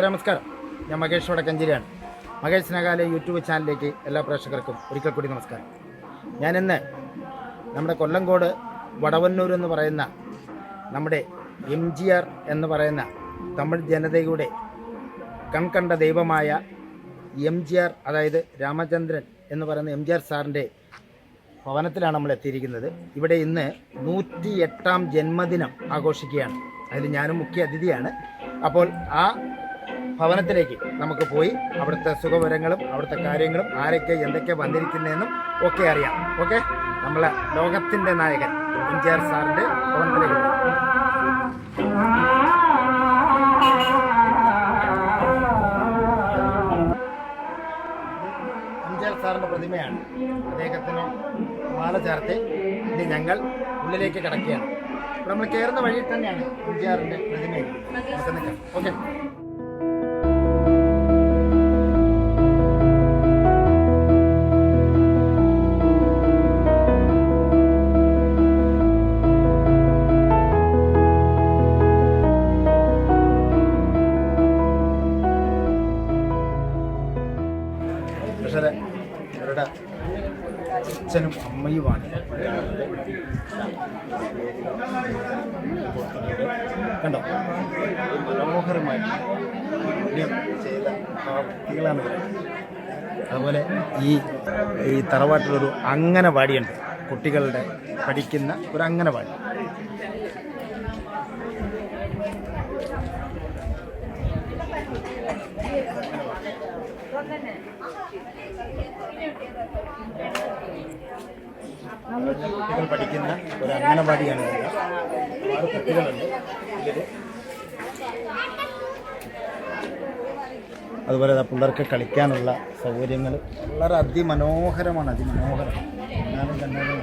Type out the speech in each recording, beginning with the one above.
പ്രേക്ഷകരെ നമസ്കാരം. ഞാൻ മകേഷ് വടക്കഞ്ചേരിയാണ്. മകേഷ് സ്നേഹാലയ യൂട്യൂബ് ചാനലിലേക്ക് എല്ലാ പ്രേക്ഷകർക്കും ഒരിക്കൽ കൂടി നമസ്കാരം. ഞാനിന്ന് നമ്മുടെ കൊല്ലങ്കോട് വടവന്നൂർ എന്ന് പറയുന്ന നമ്മുടെ MGR എന്ന് പറയുന്ന തമിഴ് ജനതയുടെ കൺകണ്ട ദൈവമായ MGR, അതായത് രാമചന്ദ്രൻ എന്ന് പറയുന്ന MGR സാറിൻ്റെ ഭവനത്തിലാണ് നമ്മൾ എത്തിയിരിക്കുന്നത്. ഇവിടെ ഇന്ന് 108ാം ജന്മദിനം ആഘോഷിക്കുകയാണ്. അതിൽ ഞാനും മുഖ്യ അതിഥിയാണ്. അപ്പോൾ ആ ഭവനത്തിലേക്ക് നമുക്ക് പോയി അവിടുത്തെ സുഖവിവരങ്ങളും അവിടുത്തെ കാര്യങ്ങളും ആരൊക്കെ എന്തൊക്കെ വന്നിരിക്കുന്നതെന്നും ഒക്കെ അറിയാം. ഓക്കെ, നമ്മളെ ലോകത്തിൻ്റെ നായകൻ MGR സാറിൻ്റെ ഭവനത്തിലേക്ക് പോയി. MGR സാറിൻ്റെ പ്രതിമയാണ്. അദ്ദേഹത്തിന് മാല ചേർത്ത് ഇനി ഞങ്ങൾ ഉള്ളിലേക്ക് കിടക്കുകയാണ്. ഇവിടെ നമ്മൾ കയറുന്ന വഴിയിൽ തന്നെയാണ് MGRന്റെ പ്രതിമയിൽ. നമുക്ക് നിൽക്കാം. ഓക്കെ, പക്ഷേ ഇവരുടെ അച്ഛനും അമ്മയുമാണ്. കണ്ടോ, മനോഹരമായി ചെയ്ത വ്യക്തികളാണ് ഇവർ. അതുപോലെ ഈ തറവാട്ടിലൊരു അംഗനവാടിയുണ്ട്, കുട്ടികളുടെ പഠിക്കുന്ന ഒരു അംഗനവാടി. കുട്ടികൾ പഠിക്കുന്ന ഒരു അംഗനവാടിയാണ്. ഒരുപാട് കുട്ടികളുണ്ട് ഇതിൽ. അതുപോലെ പിള്ളേർക്ക് കളിക്കാനുള്ള സൗകര്യങ്ങൾ വളരെ അതിമനോഹരമാണ്. അതിമനോഹരം. ഞാനും കണ്ടത്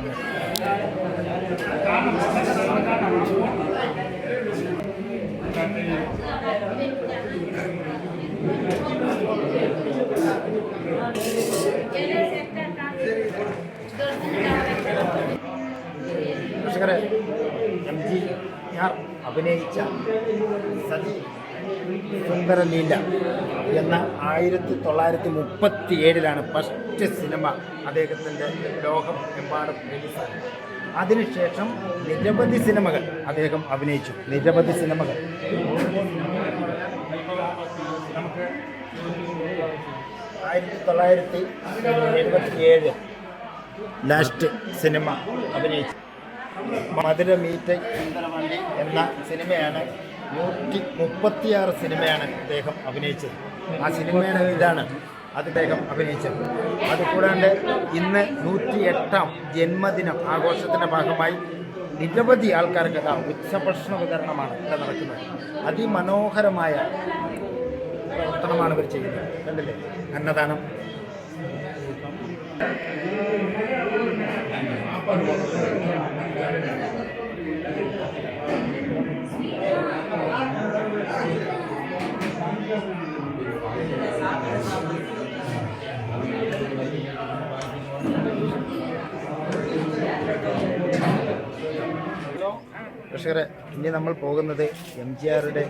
കർഷകരെ MGR അഭിനയിച്ച സതി സുന്ദര ലീല എന്ന 1937 ഫസ്റ്റ് സിനിമ അദ്ദേഹത്തിൻ്റെ ലോകം എമ്പാടും റിലീസായി. അതിനുശേഷം നിരവധി സിനിമകൾ അദ്ദേഹം അഭിനയിച്ചു. നിരവധി സിനിമകൾ നമുക്ക് 1977 ലാസ്റ്റ് സിനിമ അഭിനയിച്ചു. മധുര മീറ്റ് വണ്ടി എന്ന സിനിമയാണ്. 136 സിനിമയാണ് അദ്ദേഹം അഭിനയിച്ചത്. ആ സിനിമയുടെ ഇതാണ് അദ്ദേഹം അഭിനയിച്ചത്. അതുകൂടാണ്ട് ഇന്ന് 108ാം ജന്മദിനം ആഘോഷത്തിൻ്റെ ഭാഗമായി നിരവധി ആൾക്കാർക്ക് ഉച്ചഭക്ഷണ വിതരണമാണ് ഇവിടെ നടക്കുന്നത്. അതിമനോഹരമായ പ്രവർത്തനമാണ് ഇവർ ചെയ്യുന്നത്. കണ്ടില്ലേ, അന്നദാനം. കർഷകരെ, ഇനി നമ്മൾ പോകുന്നത് MGRയുടെ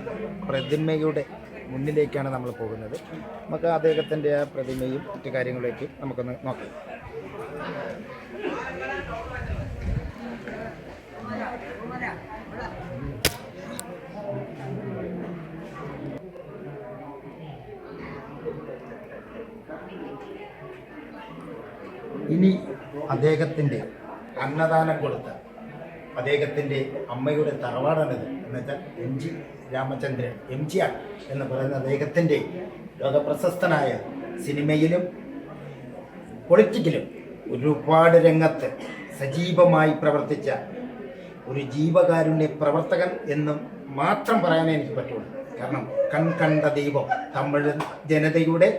പ്രതിമയുടെ മുന്നിലേക്കാണ് നമ്മൾ പോകുന്നത്. നമുക്ക് അദ്ദേഹത്തിൻ്റെ ആ പ്രതിമയും മറ്റു കാര്യങ്ങളിലേക്ക് നമുക്കൊന്ന് നോക്കാം. ഇനി അദ്ദേഹത്തിൻ്റെ അന്നദാനം കൊടുത്ത അദ്ദേഹത്തിൻ്റെ അമ്മയുടെ തറവാടാണിത്. എന്നുവെച്ചാൽ MG രാമചന്ദ്രൻ MGR എന്ന് പറയുന്ന അദ്ദേഹത്തിൻ്റെ ലോകപ്രശസ്തനായ സിനിമയിലും പൊളിറ്റിക്കലും ഒരുപാട് രംഗത്ത് സജീവമായി പ്രവർത്തിച്ച ഒരു ജീവകാരുണ്യ പ്രവർത്തകൻ എന്നും മാത്രം പറയാനേ എനിക്ക് പറ്റുള്ളൂ. കാരണം കൺകണ്ട ദൈവം, തമിഴ് ജനതയുടെ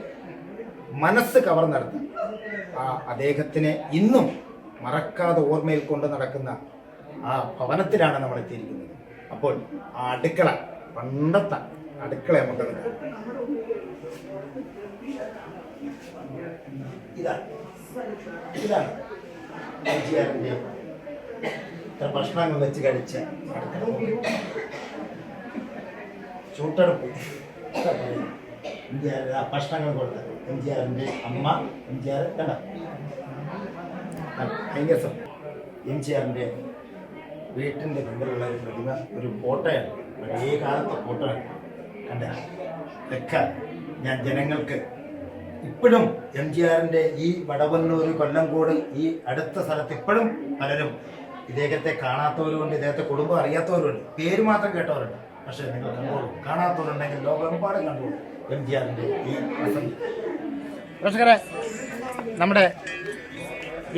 മനസ്സ് കവർന്നെടുത്ത ആ അദ്ദേഹത്തിനെ ഇന്നും മറക്കാതെ ഓർമ്മയിൽ കൊണ്ട് നടക്കുന്ന ആ ഭവനത്തിലാണ് നമ്മൾ എത്തിയിരിക്കുന്നത്. അപ്പോൾ ആ അടുക്കള, പണ്ടത്തെ അടുക്കള നമുക്ക് ഇതാണ് MGRന്റെ ഭക്ഷണങ്ങൾ വെച്ച് കഴിച്ച അടുക്കള. ചൂട്ടടുപ്പ് എം ജി ആർ ഭക്ഷണങ്ങൾ കൊടുത്ത എം ജി ആറിൻ്റെ അമ്മ എം ജി ആർ കണ്ട ഭയങ്കര എം ജി ആറിൻ്റെ വീട്ടിൻ്റെ മുമ്പിലുള്ള ഒരു പ്രതിമ ഒരു ഫോട്ടോയാണ് പഴയ കാലത്തെ ഫോട്ടോയാണ് കണ്ട ഇതൊക്കെ ഞാൻ ജനങ്ങൾക്ക് ഇപ്പോഴും എം ജി ആറിൻ്റെ ഈ വടവന്നൂർ കൊല്ലംകോട് ഈ അടുത്ത സ്ഥലത്ത് ഇപ്പോഴും പലരും ഇദ്ദേഹത്തെ കാണാത്തവരുമുണ്ട്, ഇദ്ദേഹത്തെ കുടുംബം അറിയാത്തവരുണ്ട്, പേര് മാത്രം കേട്ടവരുണ്ട്. പക്ഷേ നിങ്ങൾ കണ്ടോളൂ, കാണാത്തവരുണ്ടെങ്കിൽ ലോകമെമ്പാടും കണ്ടോളൂ എം ജി ആറിൻ്റെ ഈ വസന്തി. പ്രേക്ഷകരെ, നമ്മുടെ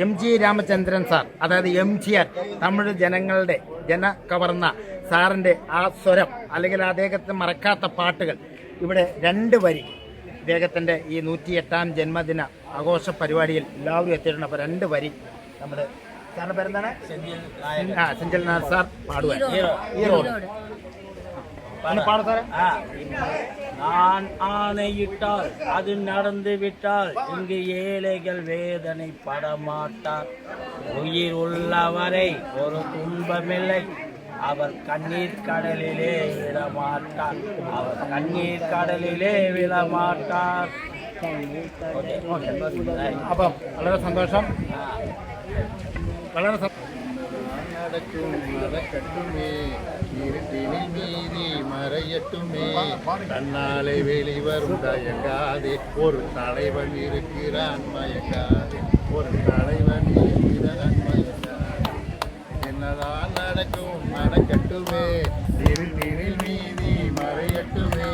എം ജി രാമചന്ദ്രൻ സാർ, അതായത് എം ജി ആർ, തമിഴ് ജനങ്ങളുടെ കവർന്ന സാറിൻ്റെ ആ സ്വരം അല്ലെങ്കിൽ അദ്ദേഹത്തെ മറക്കാത്ത പാട്ടുകൾ ഇവിടെ 2 വരി ഇദ്ദേഹത്തിൻ്റെ ഈ 108ാം ജന്മദിന ആഘോഷ പരിപാടിയിൽ എല്ലാവരും എത്തിയിട്ടുണ്ട്. അപ്പോൾ 2 വരി നമ്മുടെ സാറിൻ്റെ പേരെന്താണ്? സെഞ്ചൽ നായർ സാർ പാടുക. പാടും സാറേ. நான் ஆணையிட்டால் அது நடந்து விட்டால் இங்கு ஏழைகள் வேதனை படமாட்டார். உயிர் உள்ளவரை ஒரு துன்பமில்லை, அவர் கண்ணீர் கடலிலே விழமாட்டார், அவர் கண்ணீர் கடலிலே விழமாட்டார். അപ്പം വളരെ സന്തോഷം. വളരെ நடக்கட்டுமே இருட்டினில் மீதி மறையட்டுமே தன்னாலே வெளிவரும் தயங்காதே ஒரு தலைவன் இருக்கிறான் மயங்காதே ஒரு தலைவன் இருக்கிறான் மயங்காதே என்னதான் நடக்கட்டுமே இருட்டினில் மீதி மறையட்டுமே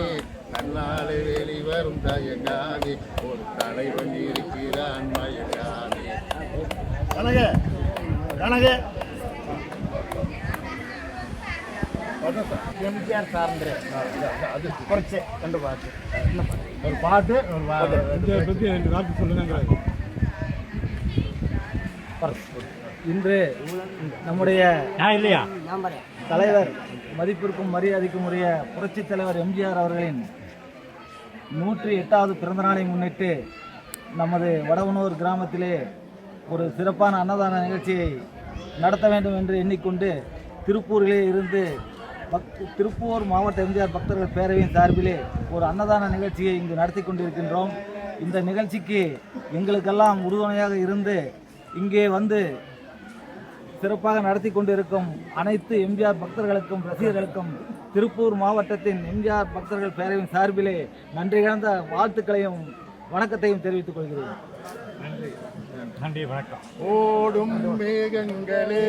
தன்னாலே வெளிவரும் தயங்காதே ஒரு தலைவன் இருக்கிறான் மயங்காதே. എം ജി ആർ സാറിൻ്റെ കുറച്ച് 2 പാട്ട്, ஒரு பாட்டு இன்று நம்முடைய தலைவர் மதிப்பிற்கும் மரியாதைக்கும் உரிய புரட்சித் தலைவர் எம்ஜிஆர் அவர்களின் 108வது பிறந்த நாளை முன்னிட்டு நமது வடவனூர் கிராமத்திலே ஒரு சிறப்பான அன்னதான நிகழ்ச்சியை நடத்த வேண்டும் என்று எண்ணிக்கொண்டு திருப்பூரிலே இருந்து திருப்பூர் மாவட்ட எம்ஜிஆர் பக்தர்கள் பேரவையின் சார்பிலே ஒரு அன்னதான நிகழ்ச்சியை இங்கு நடத்தி கொண்டிருக்கின்றோம். இந்த நிகழ்ச்சிக்கு எங்களுக்கெல்லாம் உறுதுணையாக இருந்து இங்கே வந்து சிறப்பாக நடத்தி கொண்டிருக்கும் அனைத்து எம்ஜிஆர் பக்தர்களுக்கும் ரசிகர்களுக்கும் திருப்பூர் மாவட்டத்தின் எம்ஜிஆர் பக்தர்கள் பேரவையின் சார்பிலே நன்றி கலந்த வாழ்த்துக்களையும் வணக்கத்தையும் தெரிவித்துக் கொள்கிறேன். நன்றி, வணக்கம். ஓடும் மேகங்களே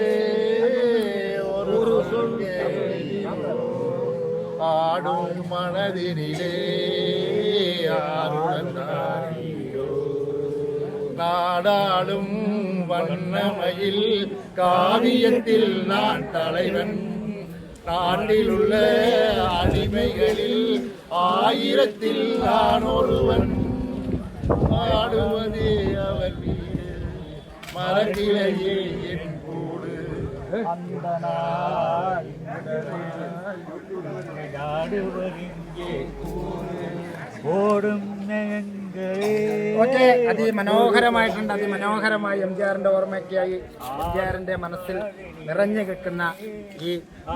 ஒரு சொல்லே, ஆடும் மனதினிலே ஆருடன் நாடாளும் வண்ணமயில் காவியத்தில் நான் தலைவன், நாட்டில் உள்ள அடிமைகளில் 1000ல் நான் ஒருவன், ஆடுவதே அவர் வீடு மரக்கிளையே என் கூடு, அந்த நாள் ഓടും ഓക്കെ, അതിമനോഹരമായിട്ടുണ്ട്. അതിമനോഹരമായി എം ജി ആറിൻ്റെ ഓർമ്മയ്ക്കായി എം ജി ആറിൻ്റെ മനസ്സിൽ നിറഞ്ഞു കിടക്കുന്ന ഈ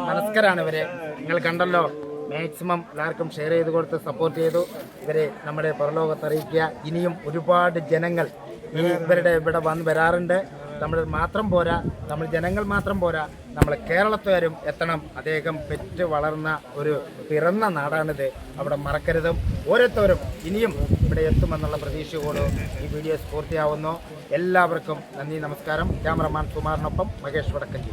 മനസ്കരാണ് ഇവരെ. നിങ്ങൾ കണ്ടല്ലോ, മാക്സിമം എല്ലാവർക്കും ഷെയർ ചെയ്ത് കൊടുത്ത് സപ്പോർട്ട് ചെയ്തു. ഇവരെ നമ്മുടെ പുറലോകത്ത് അറിയിക്കുക. ഇനിയും ഒരുപാട് ജനങ്ങൾ ഇവരുടെ ഇവിടെ വരാറുണ്ട്. നമ്മൾ മാത്രം പോരാ, നമ്മൾ ജനങ്ങൾ മാത്രം പോരാ, നമ്മൾ കേരളത്തുകാരും എത്തണം. അദ്ദേഹം പെറ്റ് വളർന്ന ഒരു പിറന്ന നാടാണിത്. അവിടെ മറക്കരുതും. ഓരോരുത്തരും ഇനിയും ഇവിടെ എത്തുമെന്നുള്ള പ്രതീക്ഷയോട് ഈ വീഡിയോ പൂർത്തിയാവുന്നു. എല്ലാവർക്കും നന്ദി, നമസ്കാരം. ക്യാമറമാൻ കുമാറിനൊപ്പം മഹേഷ് വടക്കഞ്ചി.